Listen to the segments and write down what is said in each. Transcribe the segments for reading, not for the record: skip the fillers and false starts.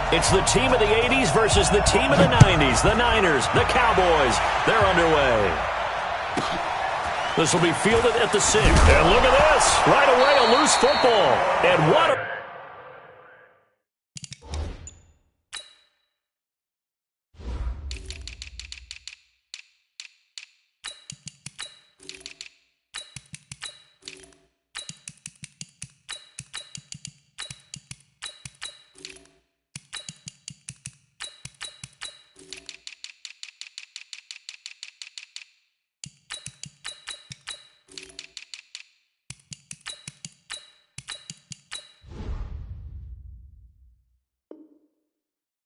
It's the team of the 80s versus the team of the 90s. The Niners, the Cowboys, they're underway. This will be fielded at the 6. And look at this. Right away, a loose football. And what a...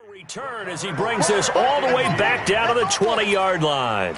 return as he brings this all the way back down to the 20-yard line.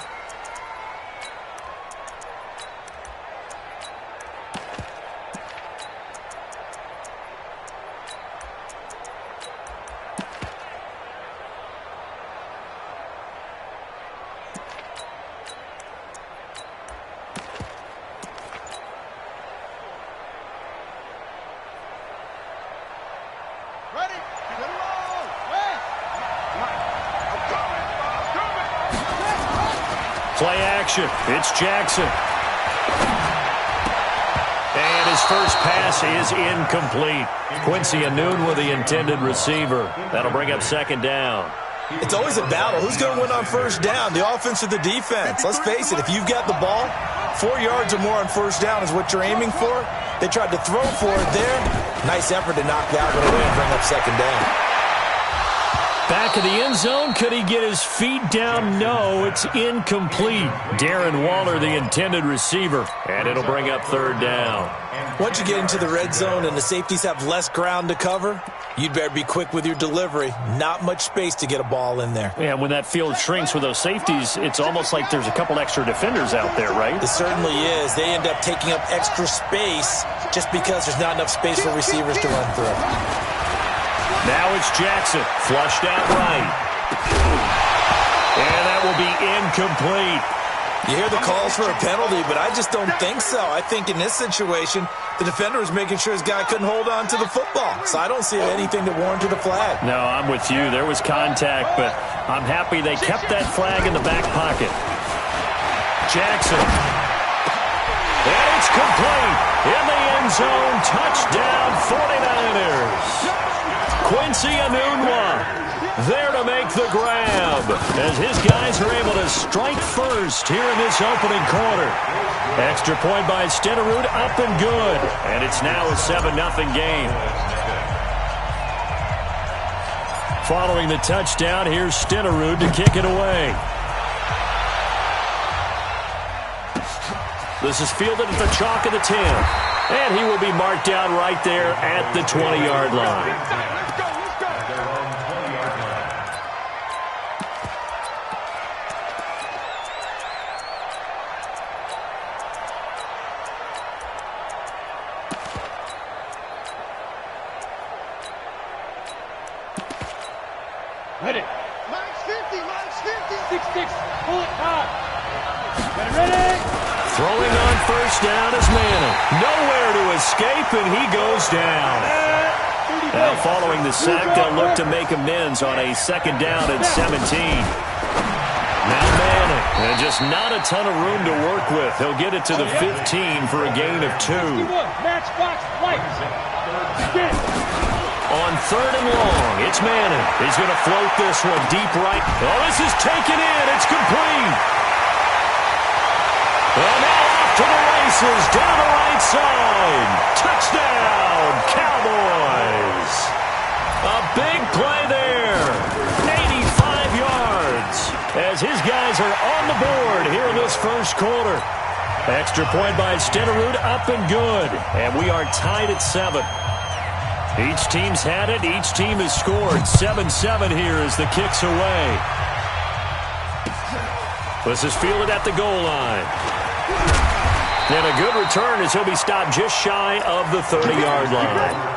Play action. It's Jackson. And his first pass is incomplete. Quincy Anoon with the intended receiver. That'll bring up second down. It's always a battle. Who's going to win on first down, the offense or the defense? Let's face it, if you've got the ball, 4 yards or more on first down is what you're aiming for. They tried to throw for it there. Nice effort to knock that one away and bring up second down. Back of the end zone. Could he get his feet down? No, it's incomplete. Darren Waller, the intended receiver. And it'll bring up third down. Once you get into the red zone and the safeties have less ground to cover, you'd better be quick with your delivery. Not much space to get a ball in there. Yeah, when that field shrinks with those safeties, it's almost like there's a couple extra defenders out there, right? It certainly is. They end up taking up extra space just because there's not enough space for receivers to run through. Now it's Jackson, flushed out right. And that will be incomplete. You hear the calls for a penalty, but I just don't think so. I think in this situation, the defender was making sure his guy couldn't hold on to the football. So I don't see anything that warranted a flag. No, I'm with you. There was contact, but I'm happy they kept that flag in the back pocket. Jackson. And it's complete. In the end zone, touchdown 49ers. Quincy Anoonwa there to make the grab as his guys are able to strike first here in this opening quarter. Extra point by Stenerud, up and good. And it's now a 7-0 game. Following the touchdown, here's Stenerud to kick it away. This is fielded at the chalk of the 10. And he will be marked down right there at the 20-yard line. Ready. Max 50, Max 50. 6-6. Pull it hard. Ready. Throwing on first down is Manning. Nowhere to escape, and he goes down. Now following the sack, they'll look to make amends on a second down at 17. Now Manning, and just not a ton of room to work with. He'll get it to the 15 for a gain of 2. Matchbox lights. On third and long, it's Manning. He's going to float this one deep right. Oh, this is taken in. It's complete. And now off to the races, down the right side. Touchdown, Cowboys. A big play there. 85 yards as his guys are on the board here in this first quarter. Extra point by Stenerud, up and good. And we are tied at 7. Each team's had it. Each team has scored. 7-7 here as the kick's away. This is fielded at the goal line. And a good return as he'll be stopped just shy of the 30-yard line.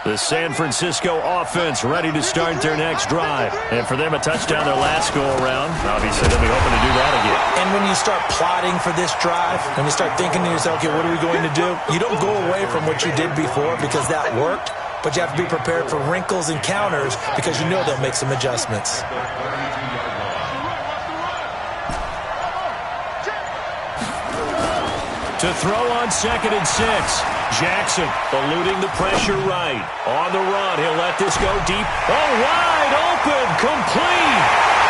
The San Francisco offense ready to start their next drive. And for them, a touchdown their last go-around. Obviously, they'll be hoping to do that again. And when you start plotting for this drive, when you start thinking to yourself, okay, what are we going to do? You don't go away from what you did before because that worked, but you have to be prepared for wrinkles and counters because you know they'll make some adjustments. To throw on 2nd and 6. Jackson eluding the pressure right. On the run, he'll let this go deep. Oh, wide open, complete.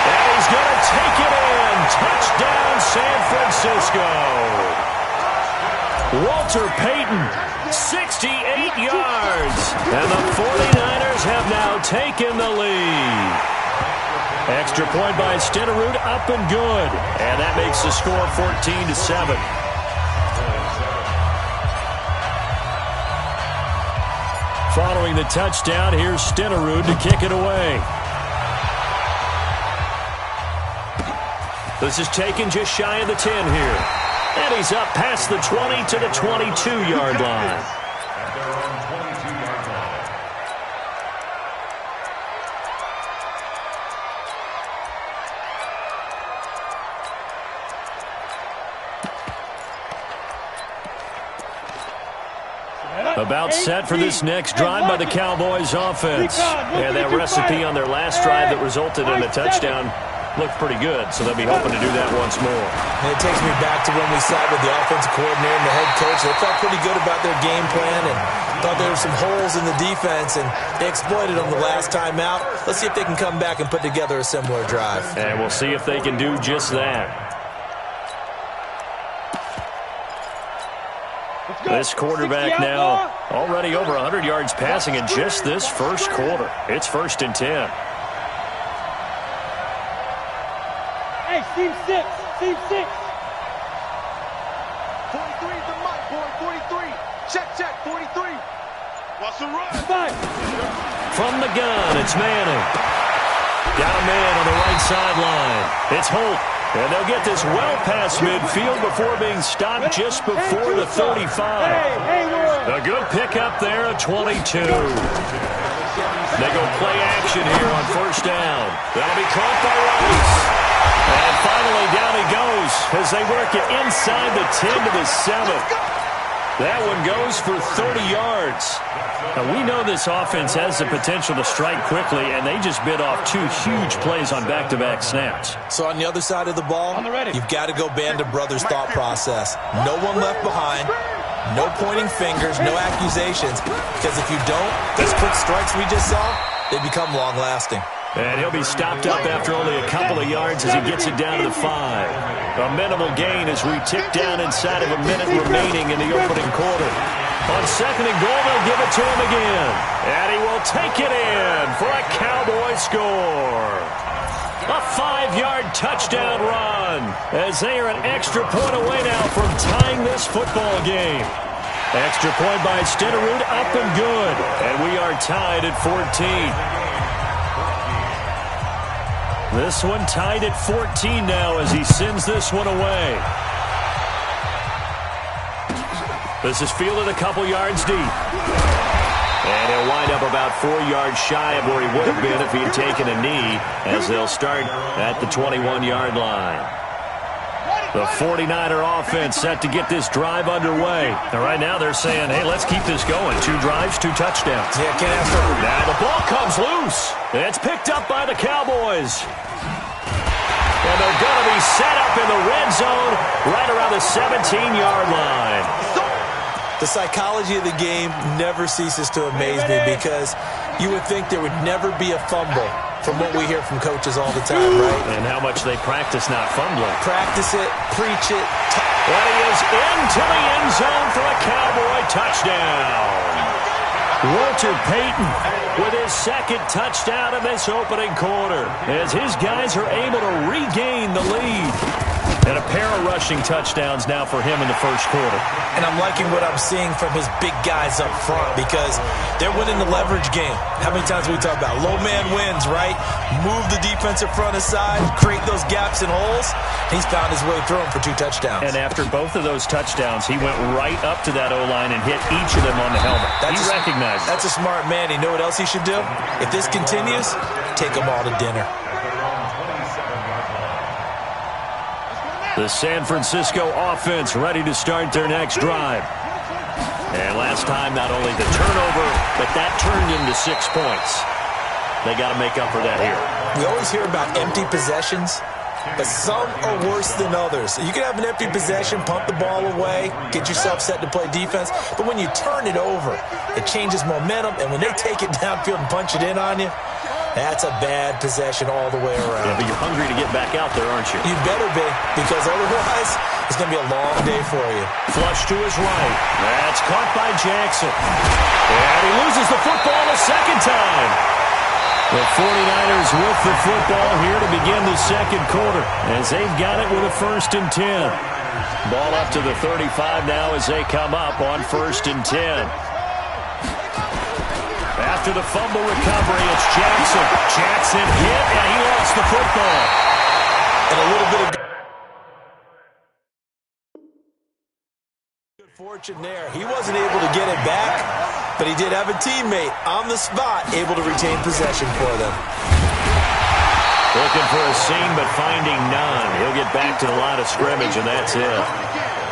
And he's going to take it in. Touchdown, San Francisco. Walter Payton, 68 yards. And the 49ers have now taken the lead. Extra point by Stenerud, up and good. And that makes the score 14-7. Following the touchdown, here's Stenerud to kick it away. This is taken just shy of the 10 here. And he's up past the 20 to the 22-yard line. About set for this next drive by the Cowboys offense. And that recipe on their last drive that resulted in a touchdown looked pretty good, so they'll be hoping to do that once more. And it takes me back to when we sat with the offensive coordinator and the head coach. They felt pretty good about their game plan and thought there were some holes in the defense, and they exploited them the last time out. Let's see if they can come back and put together a similar drive. And we'll see if they can do just that. This quarterback now already over 100 yards passing in just this first quarter. It's 1st and 10. Hey, team 6. Team 6. 43 is the mic, boy. 43. Check, 43. What's the run? 5. From the gun, it's Manning. Got a man on the right sideline. It's Holt. And they'll get this well past midfield before being stopped just before the 35. A good pickup there at 22. They go play action here on 1st down. That'll be caught by Rice. And finally down he goes as they work it inside the 10 to the 7. That one goes for 30 yards. Now, we know this offense has the potential to strike quickly, and they just bit off 2 huge plays on back-to-back snaps. So on the other side of the ball, you've got to go band of brothers thought process. No one left behind, no pointing fingers, no accusations, because if you don't, these quick strikes we just saw, they become long-lasting. And he'll be stopped up after only a couple of yards as he gets it down to the 5. A minimal gain as we tick down inside of a minute remaining in the opening quarter. On 2nd and goal, they'll give it to him again. And he will take it in for a Cowboy score. A 5-yard touchdown run as they are an extra point away now from tying this football game. Extra point by Stenerud, up and good. And we are tied at 14. This one tied at 14 now as he sends this one away. This is fielded a couple yards deep. And he'll wind up about 4 yards shy of where he would have been if he had taken a knee, as they'll start at the 21-yard line. The 49er offense set to get this drive underway. And right now they're saying, hey, let's keep this going. 2 drives, 2 touchdowns. Yeah, can't ask for it. Now the ball comes loose. It's picked up by the Cowboys. And they're going to be set up in the red zone right around the 17-yard line. The psychology of the game never ceases to amaze me because you would think there would never be a fumble from what we hear from coaches all the time, right? And how much they practice not fumbling. Practice it, preach it. And he is into the end zone for a Cowboy touchdown. Walter Payton with his 2nd touchdown in this opening quarter as his guys are able to regain the lead. And a pair of rushing touchdowns now for him in the first quarter. And I'm liking what I'm seeing from his big guys up front because they're winning the leverage game. How many times we talk about low man wins, right? Move the defensive front aside, create those gaps and holes. He's found his way through them for 2 touchdowns. And after both of those touchdowns, he went right up to that O-line and hit each of them on the helmet. He recognized it. That's a smart man. You know what else he should do? If this continues, take them all to dinner. The San Francisco offense ready to start their next drive. And last time, not only the turnover, but that turned into 6 points. They got to make up for that here. We always hear about empty possessions, but some are worse than others. You can have an empty possession, pump the ball away, get yourself set to play defense, but when you turn it over, it changes momentum, and when they take it downfield and punch it in on you, that's a bad possession all the way around. Yeah, but you're hungry to get back out there, aren't you? You better be, because otherwise it's going to be a long day for you. Flush to his right. That's caught by Jackson. And he loses the football a second time. The 49ers with the football here to begin the second quarter as they've got it with a 1st and 10. Ball up to the 35 now as they come up on 1st and 10. After the fumble recovery, it's Jackson. Jackson hit, and he lost the football. And a little bit of good fortune there. He wasn't able to get it back, but he did have a teammate on the spot able to retain possession for them. Looking for a seam, but finding none. He'll get back to the line of scrimmage, and that's it.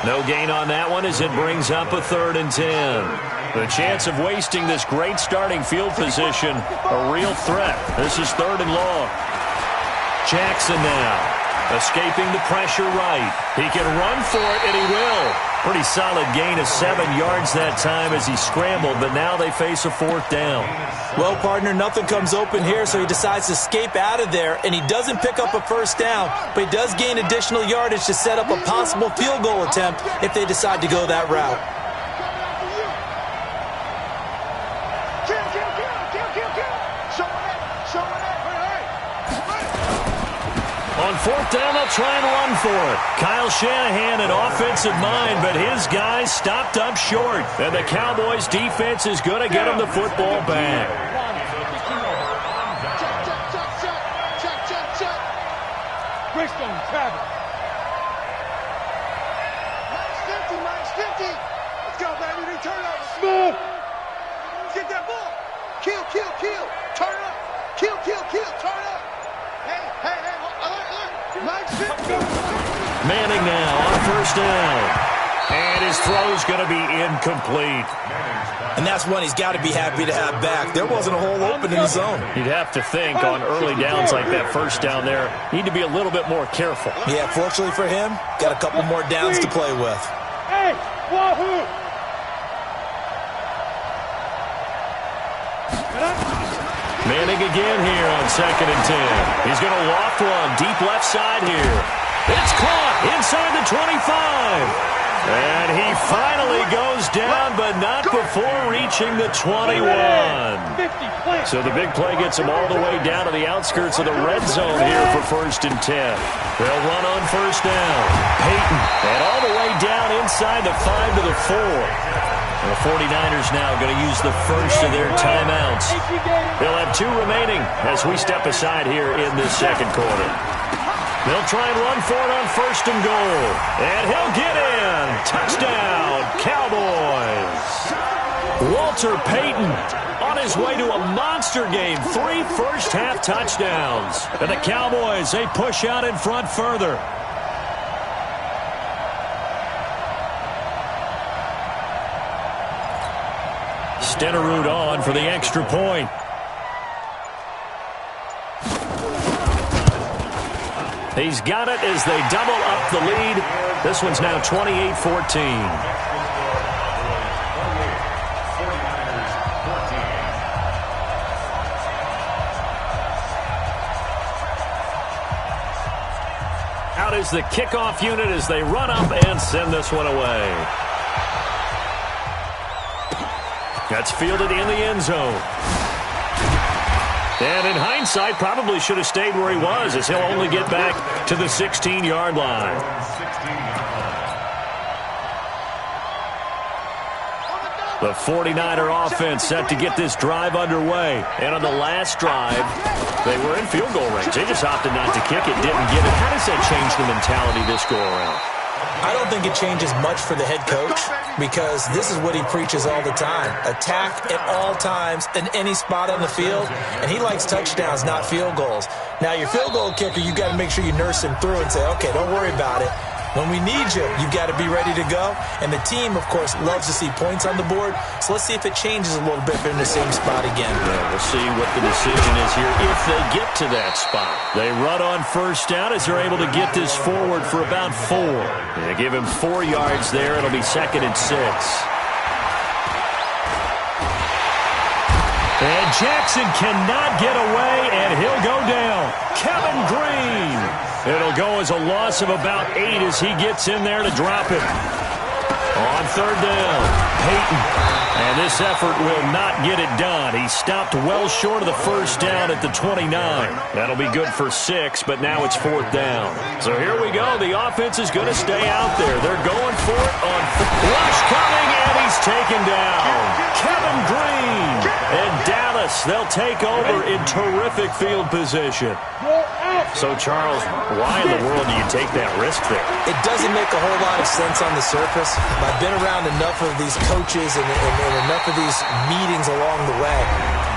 No gain on that one as it brings up a 3rd and 10. The chance of wasting this great starting field position, a real threat. This is 3rd and long. Jackson now, escaping the pressure right. He can run for it, and he will. Pretty solid gain of 7 yards that time as he scrambled, but now they face a 4th down. Well, partner, nothing comes open here, so he decides to escape out of there, and he doesn't pick up a 1st down, but he does gain additional yardage to set up a possible field goal attempt if they decide to go that route. On 4th down, they'll try and run for it. Kyle Shanahan, an offensive mind, but his guys stopped up short. And the Cowboys' defense is going to get him the football back. Brickstone, Travis. Mine's 50. Let's go, baby. They turn up. Smooth. Get that ball. Kill. Turn up. Kill. Turn up. Hey. Mine's 50. Manning now on 1st down. And his throw's going to be incomplete. And that's one he's got to be happy to have back. There wasn't a hole open in the zone. You'd have to think on early downs like that 1st down there, need to be a little bit more careful. Yeah, fortunately for him, got a couple more downs to play with. Hey, wahoo! Manning again here on 2nd and 10. He's going to loft one deep left side here. It's caught inside the 25. And he finally goes down, but not before reaching the 21. So the big play gets him all the way down to the outskirts of the red zone here for 1st and 10. They'll run on 1st down. Peyton, and all the way down inside the 5 to the 4. The 49ers now going to use the first of their timeouts. They'll have 2 remaining as we step aside here in this second quarter. They'll try and run for it on 1st and goal. And he'll get in. Touchdown, Cowboys. Walter Payton on his way to a monster game. 3 first-half touchdowns. And the Cowboys, they push out in front further. Stenerud on for the extra point. He's got it as they double up the lead. This one's now 28-14. Out is the kickoff unit as they run up and send this one away. That's fielded in the end zone. And in hindsight, probably should have stayed where he was, as he'll only get back to the 16-yard line. The 49er offense set to get this drive underway. And on the last drive, they were in field goal range. They just opted not to kick it, didn't get it. How does that change the mentality this go-around? I don't think it changes much for the head coach because this is what he preaches all the time. Attack at all times in any spot on the field, and he likes touchdowns, not field goals. Now, your field goal kicker, you got to make sure you nurse him through and say, okay, don't worry about it. When we need you, you've got to be ready to go. And the team, of course, loves to see points on the board. So let's see if it changes a little bit if they're in the same spot again. Yeah, we'll see what the decision is here if they get to that spot. They run on first down as they're able to get this forward for about 4. They give him 4 yards there. It'll be 2nd and 6. And Jackson cannot get away, and he'll go down. Kevin Green. It'll go as a loss of about 8 as he gets in there to drop it. On 3rd down, Peyton. And this effort will not get it done. He stopped well short of the first down at the 29. That'll be good for 6, but now it's 4th down. So here we go. The offense is going to stay out there. They're going for it on rush coming, and he's taken down. Kevin Green. And Dallas, they'll take over in terrific field position. So, Charles, why in the world do you take that risk there? It doesn't make a whole lot of sense on the surface. I've been around enough of these coaches and enough of these meetings along the way.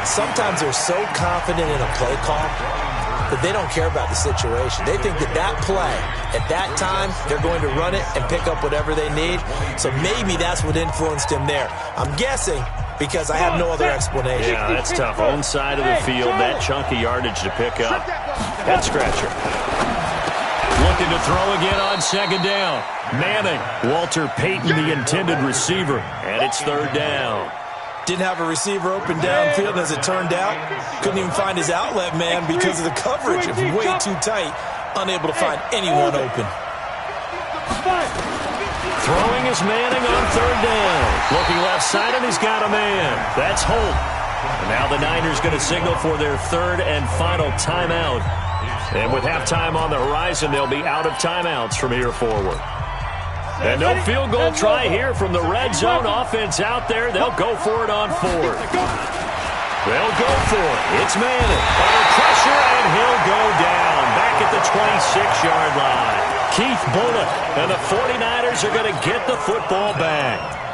Sometimes they're so confident in a play call that they don't care about the situation. They think that that play, at that time, they're going to run it and pick up whatever they need. So maybe that's what influenced him there. I'm guessing because I have no other explanation. Yeah, that's tough. Own side of the field, that chunk of yardage to pick up. Head scratcher. Looking to throw again on 2nd down. Manning, Walter Payton, the intended receiver. And it's 3rd down. Didn't have a receiver open downfield, and as it turned out, couldn't even find his outlet man because of the coverage. It was way too tight, unable to find anyone open. Throwing is Manning on 3rd down. Looking left side, and he's got a man. That's Holt. And now the Niners going to signal for their 3rd and final timeout. And with halftime on the horizon, they'll be out of timeouts from here forward. And no field goal try here from the red zone offense out there. They'll go for it on 4th. They'll go for it. It's Manning. Under pressure, and he'll go down. Back at the 26-yard line. Keith Bullock and the 49ers are going to get the football back.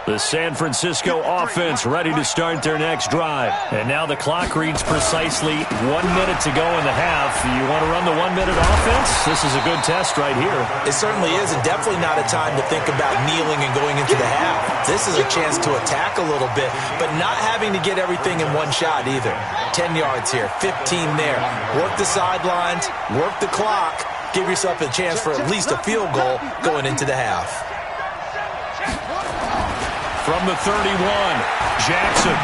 The San Francisco offense ready to start their next drive. And now the clock reads precisely 1 minute to go in the half. You want to run the 1 minute offense? This is a good test right here. It certainly is, and definitely not a time to think about kneeling and going into the half. This is a chance to attack a little bit, but not having to get everything in one shot either. 10 yards here, 15 there. Work the sidelines, work the clock, give yourself a chance for at least a field goal going into the half. From the 31, Jackson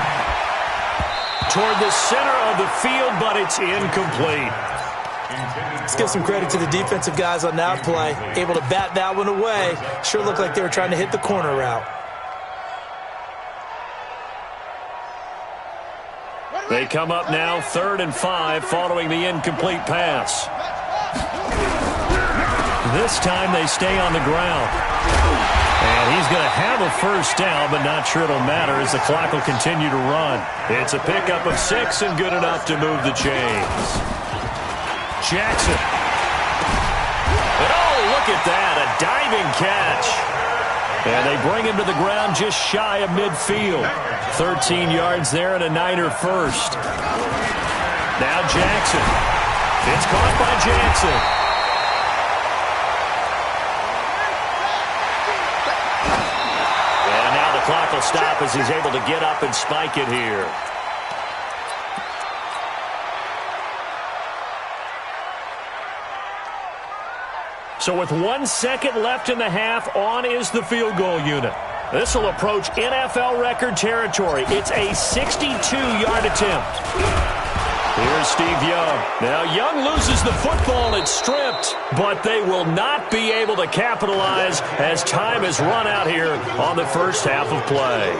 toward the center of the field, but it's incomplete. Let's give some credit to the defensive guys on that play. Able to bat that one away. Sure looked like they were trying to hit the corner route. They come up now 3rd and 5 following the incomplete pass. This time they stay on the ground. And he's going to have a first down, but not sure it'll matter as the clock will continue to run. It's a pickup of 6 and good enough to move the chains. Jackson. And oh, look at that, a diving catch. And they bring him to the ground just shy of midfield. 13 yards there and a Niner first. Now Jackson. It's caught by Jackson. Clock will stop as he's able to get up and spike it here. So with 1 second left in the half, on is the field goal unit. This will approach NFL record territory. It's a 62-yard attempt. Here's Steve Young. Now Young loses the football. It's stripped, but they will not be able to capitalize as time has run out here on the first half of play.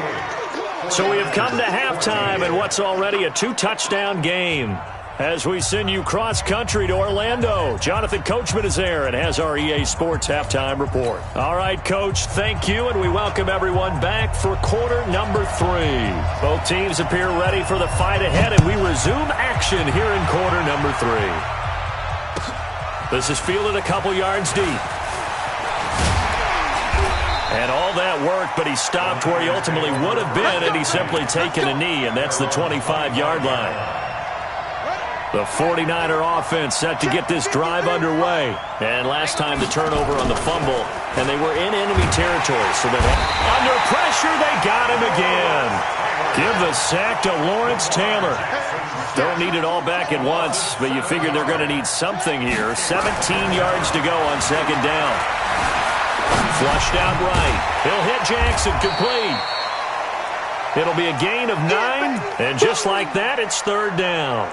So we have come to halftime in what's already a 2-touchdown game. As we send you cross-country to Orlando, Jonathan Coachman is there and has our EA Sports halftime report. All right, Coach, thank you, and we welcome everyone back for quarter number 3. Both teams appear ready for the fight ahead, and we resume action here in quarter number 3. This is fielded a couple yards deep. And all that work, but he stopped where he ultimately would have been, and he's simply taken a knee, and that's the 25-yard line. The 49er offense set to get this drive underway. And last time the turnover on the fumble, and they were in enemy territory. So that under pressure, they got him again. Give the sack to Lawrence Taylor. Don't need it all back at once, but you figure they're going to need something here. 17 yards to go on second down. Flushed out right. He'll hit Jackson, complete. It'll be a gain of 9, and just like that, it's third down.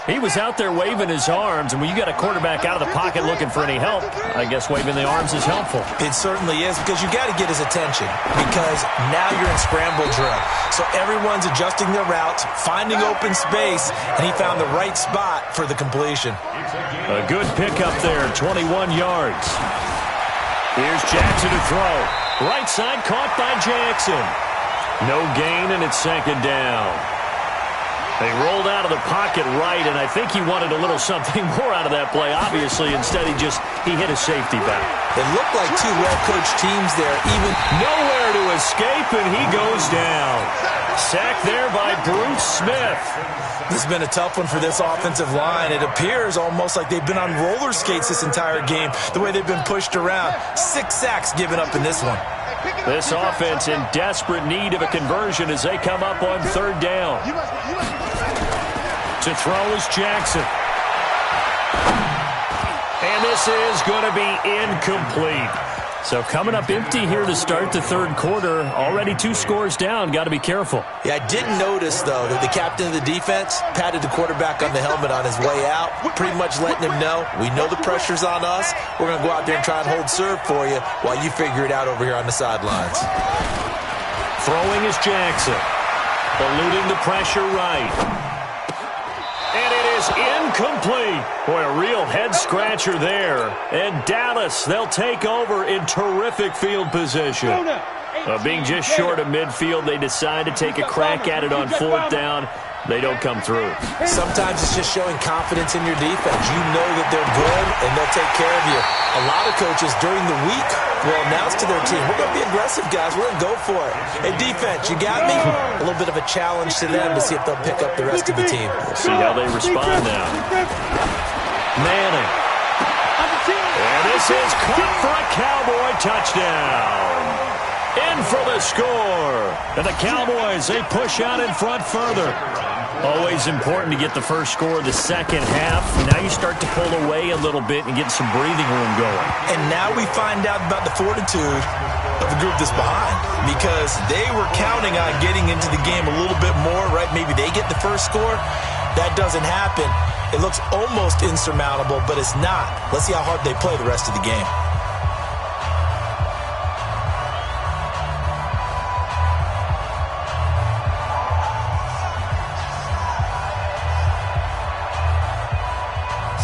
He was out there waving his arms, and when you got a quarterback out of the pocket looking for any help, I guess waving the arms is helpful. It certainly is, because you got to get his attention, because now you're in scramble drill. So everyone's adjusting their routes, finding open space, and he found the right spot for the completion. A good pickup there, 21 yards. Here's Jackson to throw. Right side caught by Jackson. No gain, and it's second down. They rolled out of the pocket right, and I think he wanted a little something more out of that play, obviously. Instead, he hit a safety back. It looked like two well-coached teams there. Even nowhere to escape, and he goes down. Sacked there by Bruce Smith. This has been a tough one for this offensive line. It appears almost like they've been on roller skates this entire game, the way they've been pushed around. 6 sacks given up in this one. This offense in desperate need of a conversion as they come up on third down. To throw is Jackson. And this is going to be incomplete. So coming up empty here to start the third quarter. Already 2 scores down. Got to be careful. Yeah, I did notice, though, that the captain of the defense patted the quarterback on the helmet on his way out, pretty much letting him know, we know the pressure's on us. We're going to go out there and try and hold serve for you while you figure it out over here on the sidelines. Throwing is Jackson. Eluding the pressure right. And it is incomplete. Boy, a real head-scratcher there. And Dallas, they'll take over in terrific field position. Being just short of midfield, they decide to take a crack at it on fourth down. They don't come through. Sometimes it's just showing confidence in your defense. You know that they're good, and they'll take care of you. A lot of coaches during the week will announce to their team, we're going to be aggressive, guys. We're going to go for it. Hey, defense, you got me? A little bit of a challenge to them to see if they'll pick up the rest of the team. We'll see how they respond now. Manning. And this is caught for a Cowboy touchdown. In for the score. And the Cowboys, they push out in front further. Always important to get the first score of the second half. Now you start to pull away a little bit and get some breathing room going. And now we find out about the fortitude of the group that's behind, because they were counting on getting into the game a little bit more, right? Maybe they get the first score. That doesn't happen. It looks almost insurmountable, but it's not. Let's see how hard they play the rest of the game.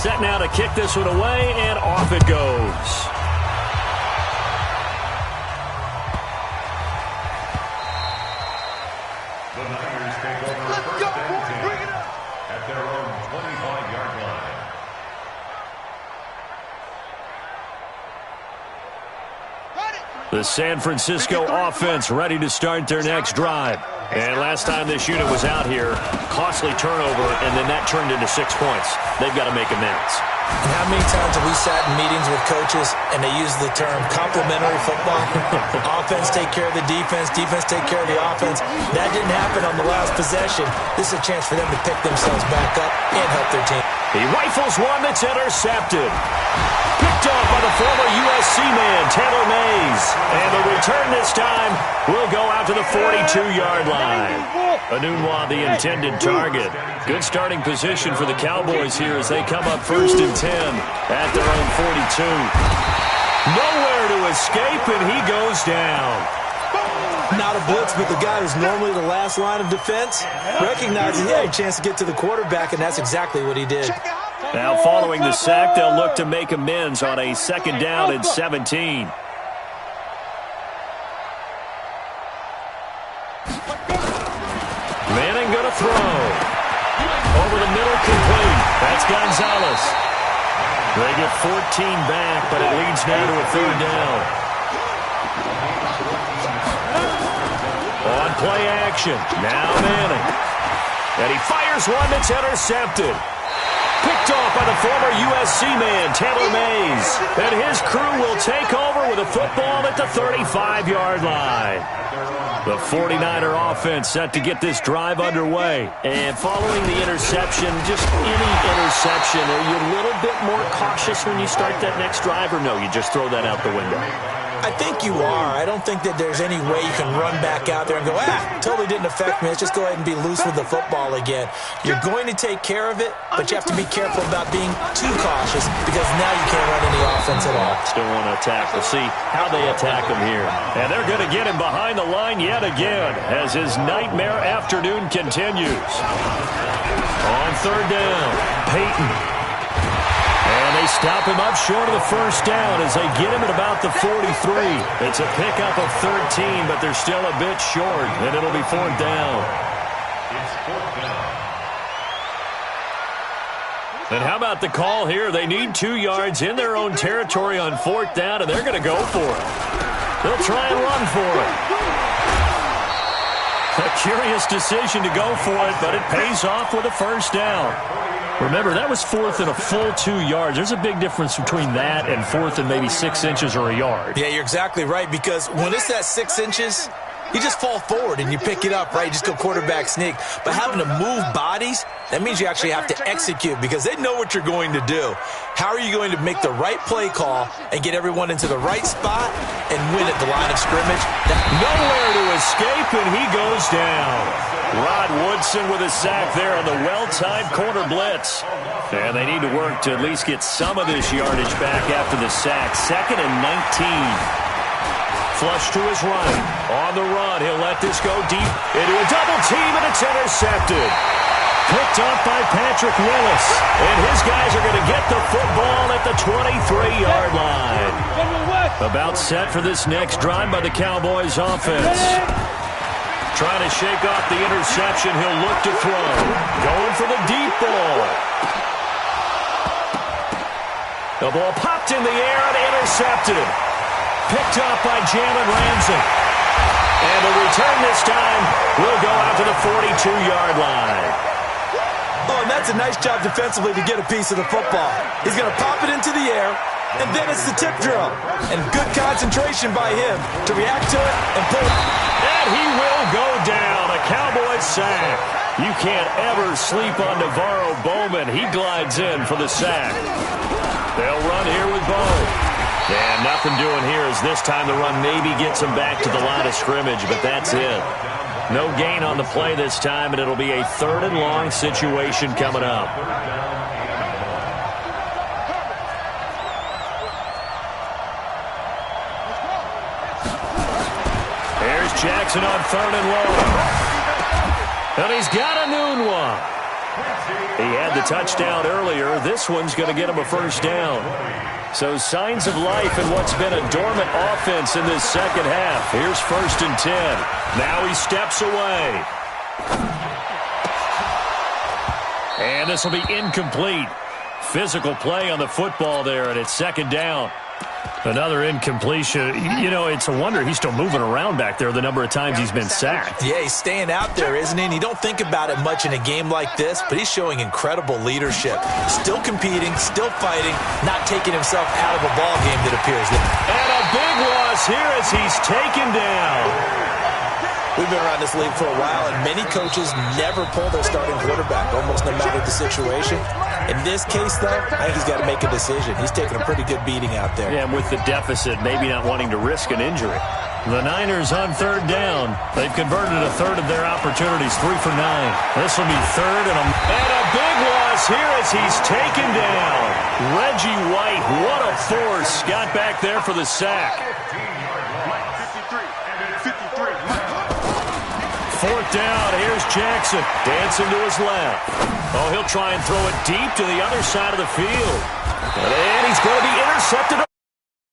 Set now to kick this one away, and off it goes. The Niners take over first and 10 at their own 25-yard line. The San Francisco offense ready to start their next drive. And last time this unit was out here, costly turnover, and then that turned into 6 points. They've got to make amends. And how many times have we sat in meetings with coaches and they use the term complementary football? Offense take care of the defense, defense take care of the offense. That didn't happen on the last possession. This is a chance for them to pick themselves back up and help their team. He rifles one that's intercepted. Picked off by the former USC man, Taylor Mays. And the return this time will go out to the 42-yard line. Anunwa, the intended target. Good starting position for the Cowboys here as they come up 1st and 10 at their own 42. Nowhere to escape, and he goes down. Not a blitz, but the guy who's normally the last line of defense recognizes he had a chance to get to the quarterback, and that's exactly what he did. Now following the sack, they'll look to make amends on a 2nd down and 17. Manning going to throw. Over the middle, complete. That's Gonzalez. They get 14 back, but it leads now to a 3rd down. On play action. Now Manning. And he fires one that's intercepted. Picked off by the former USC man, Taylor Mays. And his crew will take over with a football at the 35-yard line. The 49er offense set to get this drive underway. And following the interception, just any interception, are you a little bit more cautious when you start that next drive, or no, you just throw that out the window? I think you are. I don't think that there's any way you can run back out there and go, totally didn't affect me. Let's just go ahead and be loose with the football again. You're going to take care of it, but you have to be careful about being too cautious because now you can't run any offense at all. Still want to attack. We'll see how they attack him here. And they're going to get him behind the line yet again as his nightmare afternoon continues. On 3rd down, Peyton. And they stop him up short of the 1st down as they get him at about the 43. It's a pickup of 13, but they're still a bit short, and it'll be 4th down. It's 4th down. And how about the call here? They need 2 yards in their own territory on 4th down, and they're going to go for it. They'll try and run for it. A curious decision to go for it, but it pays off with a 1st down. Remember, that was 4th and a full 2 yards. There's a big difference between that and 4th and maybe 6 inches or a yard. Yeah, you're exactly right, because when it's that 6 inches, you just fall forward and you pick it up, right? You just go quarterback sneak. But having to move bodies, that means you actually have to execute because they know what you're going to do. How are you going to make the right play call and get everyone into the right spot and win at the line of scrimmage? Nowhere to escape, and he goes down. Rod Woodson with a sack there on the well-timed corner blitz. And they need to work to at least get some of this yardage back after the sack. 2nd and 19. Flush to his right. On the run, he'll let this go deep into a double team, and it's intercepted. Picked up by Patrick Willis. And his guys are going to get the football at the 23-yard line. About set for this next drive by the Cowboys offense. Trying to shake off the interception. He'll look to throw. Going for the deep ball. The ball popped in the air and intercepted. Picked up by Jalen Ramsey. And the return this time will go out to the 42-yard line. Oh, and that's a nice job defensively to get a piece of the football. He's going to pop it into the air, and then it's the tip drill. And good concentration by him to react to it and pull it. And he will go down. A Cowboys sack. You can't ever sleep on Navarro Bowman. He glides in for the sack. They'll run here with Bowe. And nothing doing here as this time the run maybe gets him back to the line of scrimmage, but that's it. No gain on the play this time, and it'll be a 3rd and long situation coming up. Here's Jackson on 3rd and long. And he's got Anunwa. He had the touchdown earlier. This one's going to get him a 1st down. So signs of life in what's been a dormant offense in this 2nd half. Here's 1st and 10. Now he steps away. And this will be incomplete. Physical play on the football there, and it's 2nd down. Another incompletion. You know, it's a wonder he's still moving around back there the number of times he's been sacked. Yeah, he's staying out there, isn't he? And you don't think about it much in a game like this, but he's showing incredible leadership. Still competing, still fighting, not taking himself out of a ball game, it appears. And a big loss here as he's taken down. We've been around this league for a while, and many coaches never pull their starting quarterback, almost no matter the situation. In this case, though, I think he's got to make a decision. He's taking a pretty good beating out there. Yeah, and with the deficit, maybe not wanting to risk an injury. The Niners on third down. They've converted a third of their opportunities, 3 for 9. This will be third and a big loss here as he's taken down. Reggie White, what a force. Got back there for the sack. 53. Fourth down, here's Jackson. Dancing to his left. Oh, he'll try and throw it deep to the other side of the field. And he's going to be intercepted